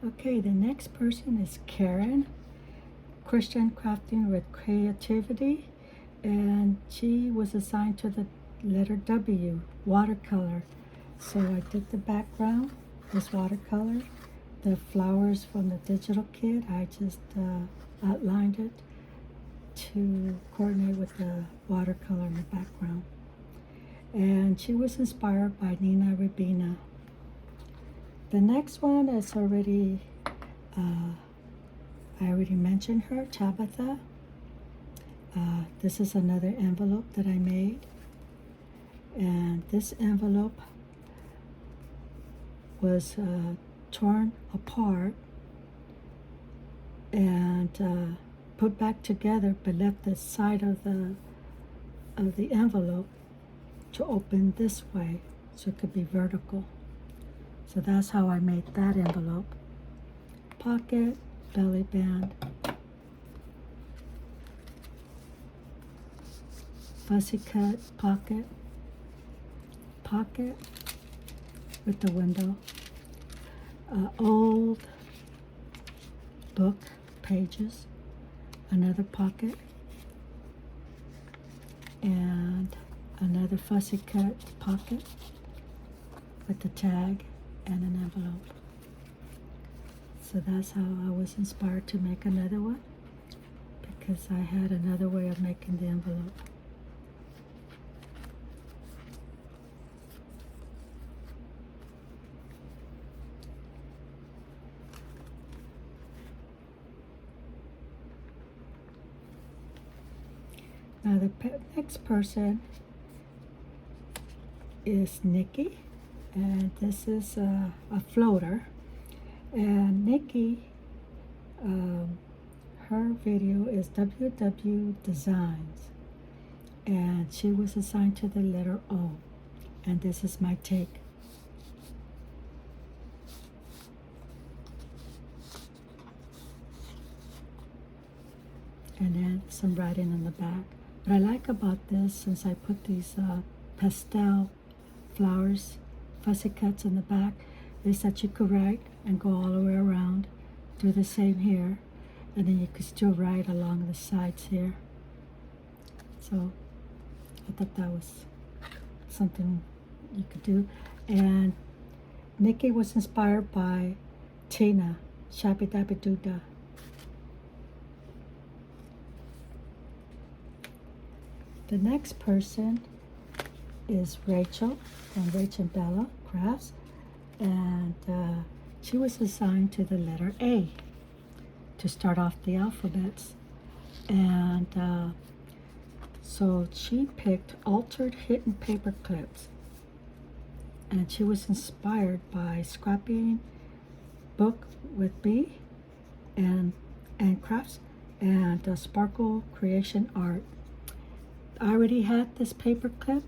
Okay, the next person is Karen, Christian Crafting with Creativity, and she was assigned to the letter W, watercolor. So I did the background, this watercolor, the flowers from the digital kit. I just outlined it to coordinate with the watercolor in the background. And she was inspired by Nina Rabina. The next one is already, I already mentioned her, Tabitha. This is another envelope that I made. And this envelope was torn apart and put back together, but left the side of the envelope to open this way so it could be vertical. So that's how I made that envelope. Pocket, belly band, fussy cut pocket, pocket with the window, old book pages, another pocket, and another fussy cut pocket with the tag and an envelope. So that's how I was inspired to make another one, because I had another way of making the envelope. Now the next person is Nikki, and this is a floater. And Nikki, her video is WW Designs, and she was assigned to the letter O, and this is my take. And then some writing in the back. What I like about this, since I put these pastel flowers, fussy cuts in the back, is that you could write and go all the way around, do the same here, and then you could still write along the sides here. So I thought that was something you could do. And Nikki was inspired by Tina, Shabby Dabby Doodah. The next person is Rachel from RachandBella Crafts, and she was assigned to the letter A to start off the alphabets. And so she picked altered hidden paper clips, and she was inspired by Scrapbooking book with B and crafts and Sparkle Creation Art. I already had this paper clip,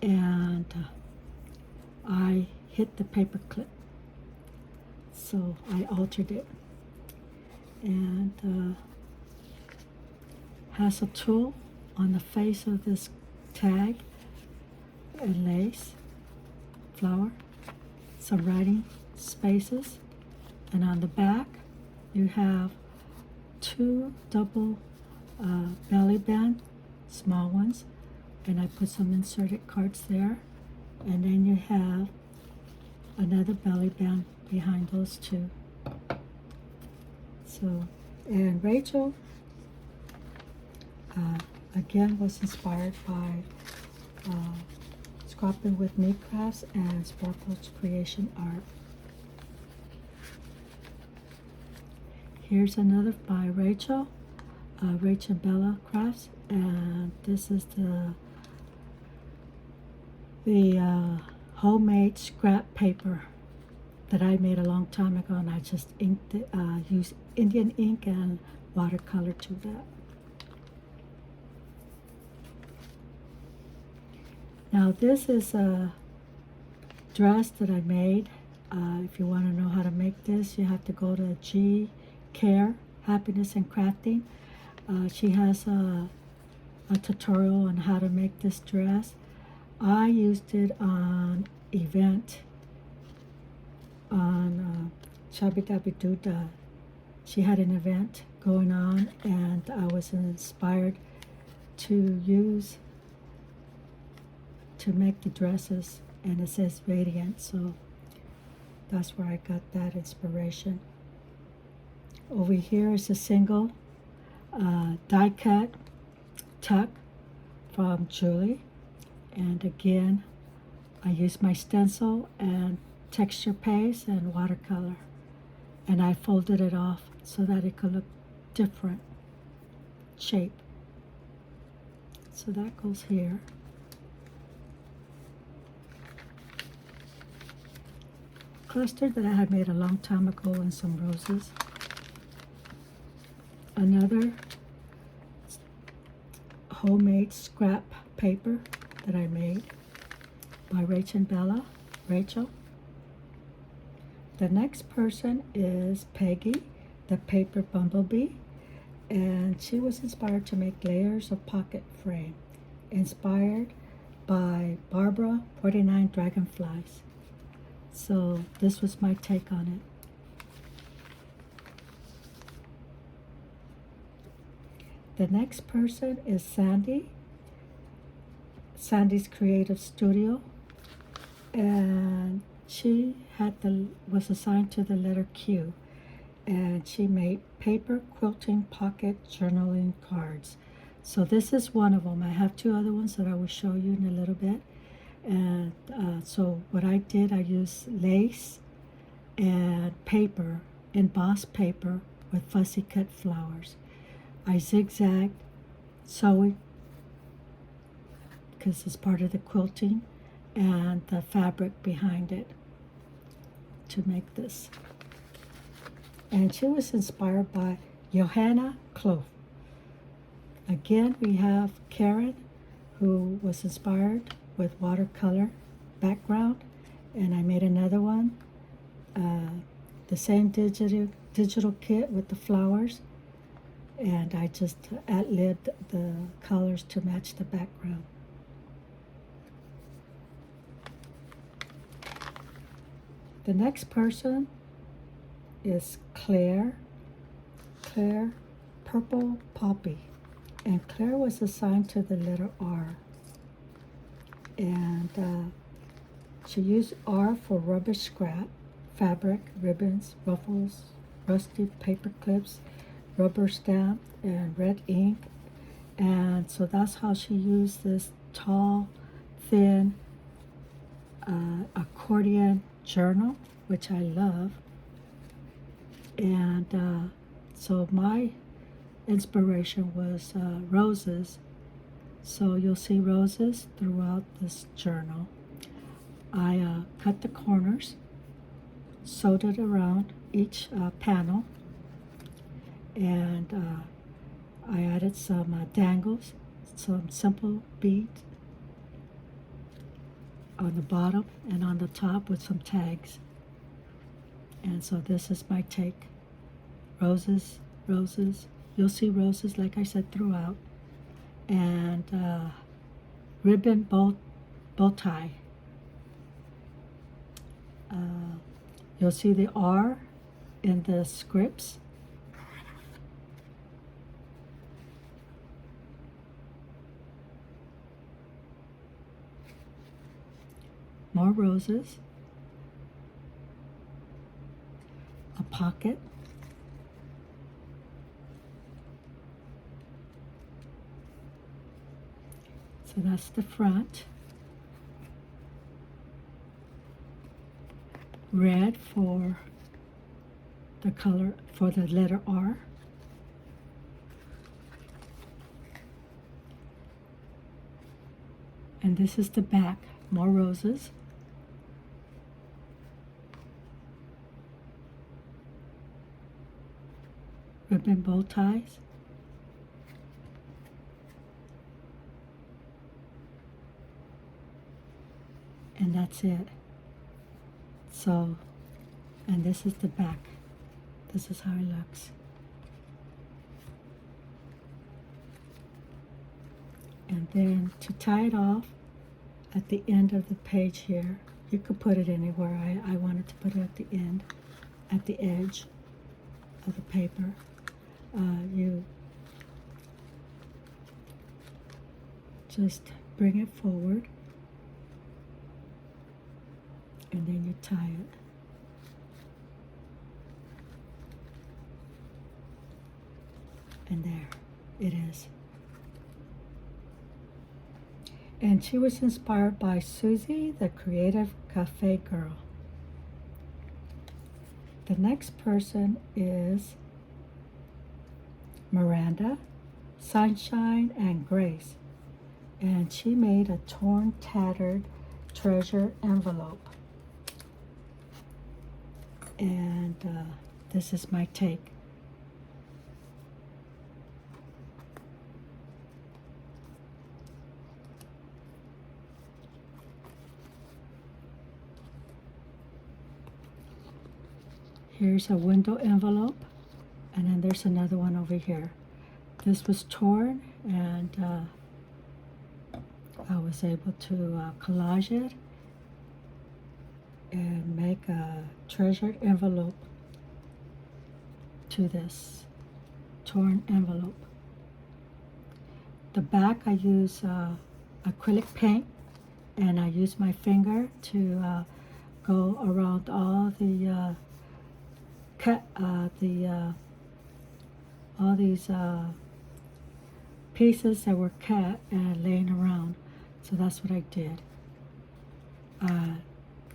and I hit the paper clip, so I altered it. And has a tool on the face of this tag, and lace, flower, some writing spaces, and on the back you have two double belly band, small ones, and I put some inserted cards there, and then you have another belly band behind those two. So, and Rachel again was inspired by Scrapbooking with Me Crafts and Sparkle's Creation Art. Here's another by Rachel, RachandBella Crafts, and this is the homemade scrap paper that I made a long time ago, and I just inked it, used Indian ink and watercolor to that. Now this is a dress that I made. If you want to know how to make this, you have to go to G Care, Happiness and Crafting. She has a tutorial on how to make this dress. I used it on event on Shabby Dabby Doodah. She had an event going on, and I was inspired to make the dresses, and it says Radiant, so that's where I got that inspiration. Over here is a single die cut tuck from Julie, and again I used my stencil and texture paste and watercolor, and I folded it off so that it could look different shape. So that goes here. Cluster that I had made a long time ago, and some roses. Another homemade scrap paper that I made by RachandBella, Rachel. The next person is Peggy, the paper bumblebee, and she was inspired to make layers of pocket frame, inspired by Barbara 49 Dragonflies. So this was my take on it. The next person is Sandy, Sandy's Creative Studio, and she was assigned to the letter Q, and she made paper quilting pocket journaling cards. So this is one of them. I have two other ones that I will show you in a little bit. And so what I did, I used lace and paper, embossed paper with fussy cut flowers. I zigzagged sewing because it's part of the quilting, and the fabric behind it to make this. And she was inspired by Johanna Clove. Again, we have Karen, who was inspired with watercolor background, and I made another one, the same digital kit with the flowers, and I just ad-libbed the colors to match the background. The next person is Claire Purple Poppy, and Claire was assigned to the letter R. And she used R for rubber scrap, fabric, ribbons, ruffles, rusty paper clips, rubber stamp, and red ink. And so that's how she used this tall, thin accordion journal, which I love. And so my inspiration was roses. So you'll see roses throughout this journal. I cut the corners, sewed it around each panel, and I added some dangles, some simple beads on the bottom and on the top with some tags. And so this is my take. Roses, roses. You'll see roses, like I said, throughout. And ribbon bow tie. You'll see the R in the scripts. More roses. A pocket. So that's the front. Red for the color, for the letter R. And this is the back. More roses. Ribbon bow ties. And that's it. So, and this is the back. This is how it looks. And then to tie it off at the end of the page here, you could put it anywhere. I wanted to put it at the end at the edge of the paper. You just bring it forward, and then you tie it. And there it is. And she was inspired by Susie, the creative cafe girl. The next person is Miranda, Sunshine, and Grace. And she made a torn, tattered treasure envelope. And this is my take. Here's a window envelope, and then there's another one over here. This was torn, and I was able to collage it and make a treasured envelope to this torn envelope. The back, I use acrylic paint, and I use my finger to go around all the all these pieces that were cut and laying around. So that's what I did.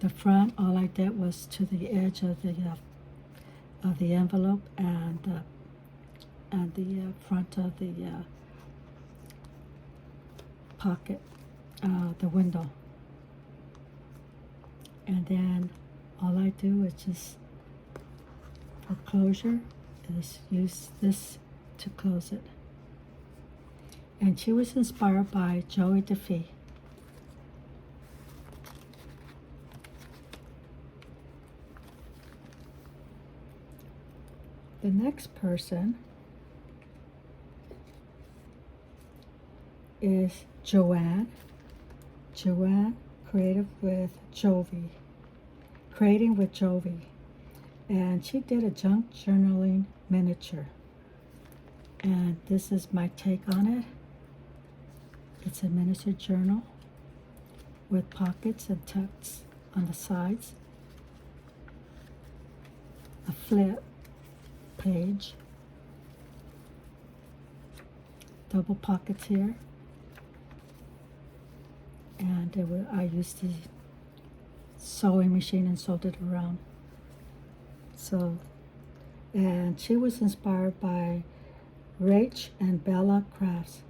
The front, all I did was to the edge of the envelope, and the front of the pocket, the window. And then all I do is just, for closure, is use this to close it. And she was inspired by Joey DeFee. The next person is Joanne. Joanne, creative with Jovi. Creating with Jovi. And she did a junk journaling miniature. And this is my take on it. It's a miniature journal with pockets and tucks on the sides. A flip page. Double pockets here. And I used the sewing machine and sewed it around. So, and she was inspired by RachandBella Crafts.